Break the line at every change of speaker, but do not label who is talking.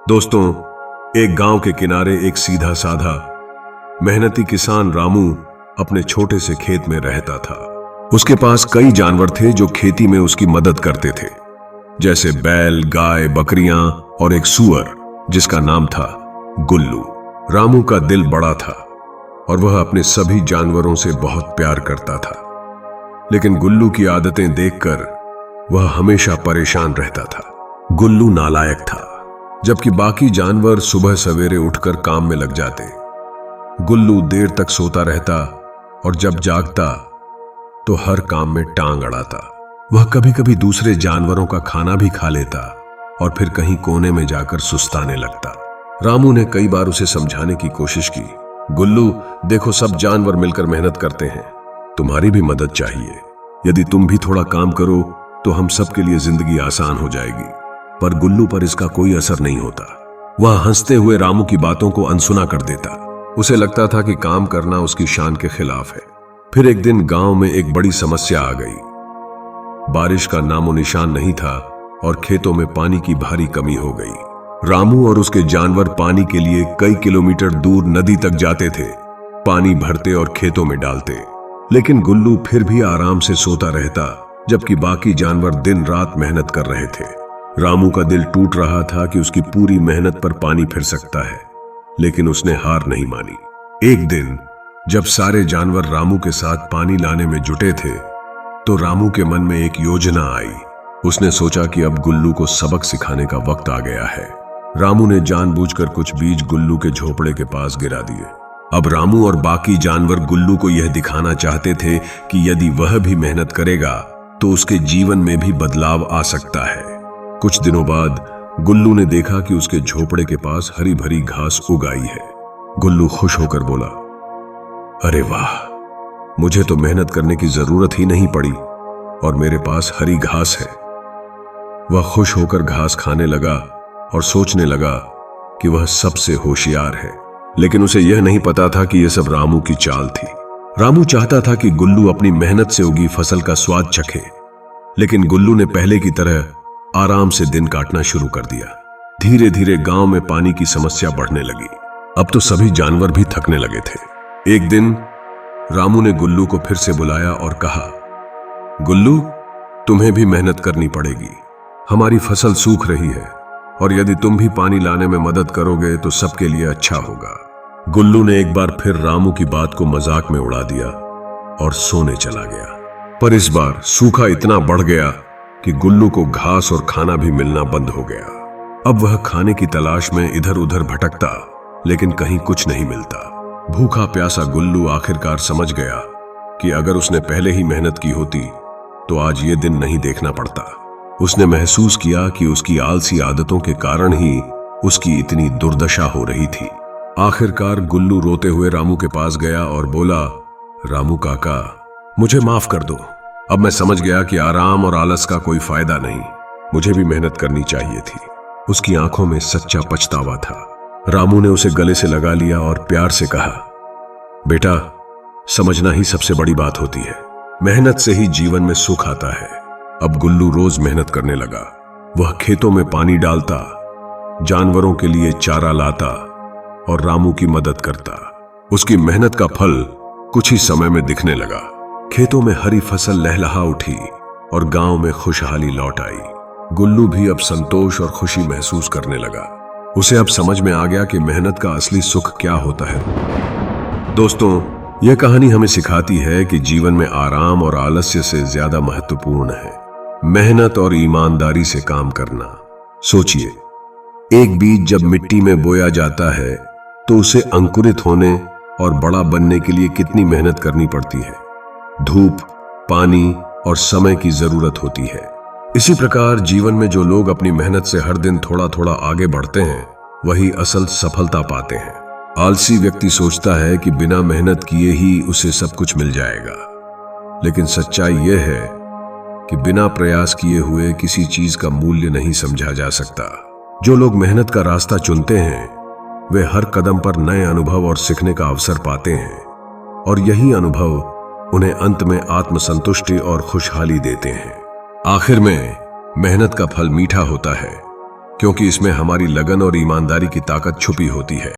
दोस्तों, एक गांव के किनारे एक सीधा साधा मेहनती किसान रामू अपने छोटे से खेत में रहता था। उसके पास कई जानवर थे जो खेती में उसकी मदद करते थे, जैसे बैल, गाय, बकरियां और एक सूअर जिसका नाम था गुल्लू। रामू का दिल बड़ा था और वह अपने सभी जानवरों से बहुत प्यार करता था, लेकिन गुल्लू की आदतें देखकर वह हमेशा परेशान रहता था। गुल्लू नालायक था। जबकि बाकी जानवर सुबह सवेरे उठकर काम में लग जाते, गुल्लू देर तक सोता रहता और जब जागता तो हर काम में टांग अड़ाता। वह कभी कभी दूसरे जानवरों का खाना भी खा लेता और फिर कहीं कोने में जाकर सुस्ताने लगता। रामू ने कई बार उसे समझाने की कोशिश की, गुल्लू देखो, सब जानवर मिलकर मेहनत करते हैं, तुम्हारी भी मदद चाहिए। यदि तुम भी थोड़ा काम करो तो हम सबके लिए जिंदगी आसान हो जाएगी। पर गुल्लू पर इसका कोई असर नहीं होता। वह हंसते हुए रामू की बातों को अनसुना कर देता। उसे लगता था कि काम करना उसकी शान के खिलाफ है। फिर एक दिन गांव में एक बड़ी समस्या आ गई। बारिश का नामो निशान नहीं था और खेतों में पानी की भारी कमी हो गई। रामू और उसके जानवर पानी के लिए कई किलोमीटर दूर नदी तक जाते थे, पानी भरते और खेतों में डालते। लेकिन गुल्लू फिर भी आराम से सोता रहता, जबकि बाकी जानवर दिन रात मेहनत कर रहे थे। रामू का दिल टूट रहा था कि उसकी पूरी मेहनत पर पानी फिर सकता है, लेकिन उसने हार नहीं मानी। एक दिन जब सारे जानवर रामू के साथ पानी लाने में जुटे थे, तो रामू के मन में एक योजना आई। उसने सोचा कि अब गुल्लू को सबक सिखाने का वक्त आ गया है। रामू ने जानबूझकर कुछ बीज गुल्लू के झोपड़े के पास गिरा दिए। अब रामू और बाकी जानवर गुल्लू को यह दिखाना चाहते थे कि यदि वह भी मेहनत करेगा तो उसके जीवन में भी बदलाव आ सकता है। कुछ दिनों बाद गुल्लू ने देखा कि उसके झोपड़े के पास हरी भरी घास उग आई है। गुल्लू खुश होकर बोला, अरे वाह, मुझे तो मेहनत करने की जरूरत ही नहीं पड़ी और मेरे पास हरी घास है। वह खुश होकर घास खाने लगा और सोचने लगा कि वह सबसे होशियार है। लेकिन उसे यह नहीं पता था कि यह सब रामू की चाल थी। रामू चाहता था कि गुल्लू अपनी मेहनत से उगी फसल का स्वाद चखे, लेकिन गुल्लू ने पहले की तरह आराम से दिन काटना शुरू कर दिया। धीरे धीरे गांव में पानी की समस्या बढ़ने लगी। अब तो सभी जानवर भी थकने लगे थे। एक दिन रामू ने गुल्लू को फिर से बुलाया और कहा, गुल्लू, तुम्हें भी मेहनत करनी पड़ेगी। हमारी फसल सूख रही है और यदि तुम भी पानी लाने में मदद करोगे तो सबके लिए अच्छा होगा। गुल्लू ने एक बार फिर रामू की बात को मजाक में उड़ा दिया और सोने चला गया। पर इस बार सूखा इतना बढ़ गया कि गुल्लू को घास और खाना भी मिलना बंद हो गया। अब वह खाने की तलाश में इधर उधर भटकता, लेकिन कहीं कुछ नहीं मिलता। भूखा प्यासा गुल्लू आखिरकार समझ गया कि अगर उसने पहले ही मेहनत की होती तो आज ये दिन नहीं देखना पड़ता। उसने महसूस किया कि उसकी आलसी आदतों के कारण ही उसकी इतनी दुर्दशा हो रही थी। आखिरकार गुल्लू रोते हुए रामू के पास गया और बोला, रामू काका, मुझे माफ कर दो। अब मैं समझ गया कि आराम और आलस का कोई फायदा नहीं। मुझे भी मेहनत करनी चाहिए थी। उसकी आंखों में सच्चा पछतावा था। रामू ने उसे गले से लगा लिया और प्यार से कहा, बेटा, समझना ही सबसे बड़ी बात होती है। मेहनत से ही जीवन में सुख आता है। अब गुल्लू रोज मेहनत करने लगा। वह खेतों में पानी डालता, जानवरों के लिए चारा लाता और रामू की मदद करता। उसकी मेहनत का फल कुछ ही समय में दिखने लगा। खेतों में हरी फसल लहलहा उठी और गांव में खुशहाली लौट आई। गुल्लू भी अब संतोष और खुशी महसूस करने लगा। उसे अब समझ में आ गया कि मेहनत का असली सुख क्या होता है। दोस्तों, यह कहानी हमें सिखाती है कि जीवन में आराम और आलस्य से ज्यादा महत्वपूर्ण है मेहनत और ईमानदारी से काम करना। सोचिए, एक बीज जब मिट्टी में बोया जाता है तो उसे अंकुरित होने और बड़ा बनने के लिए कितनी मेहनत करनी पड़ती है। धूप, पानी और समय की जरूरत होती है। इसी प्रकार जीवन में जो लोग अपनी मेहनत से हर दिन थोड़ा थोड़ा आगे बढ़ते हैं, वही असल सफलता पाते हैं। आलसी व्यक्ति सोचता है कि बिना मेहनत किए ही उसे सब कुछ मिल जाएगा, लेकिन सच्चाई यह है कि बिना प्रयास किए हुए किसी चीज का मूल्य नहीं समझा जा सकता। जो लोग मेहनत का रास्ता चुनते हैं, वे हर कदम पर नए अनुभव और सीखने का अवसर पाते हैं, और यही अनुभव उन्हें अंत में आत्मसंतुष्टि और खुशहाली देते हैं। आखिर में मेहनत का फल मीठा होता है, क्योंकि इसमें हमारी लगन और ईमानदारी की ताकत छुपी होती है।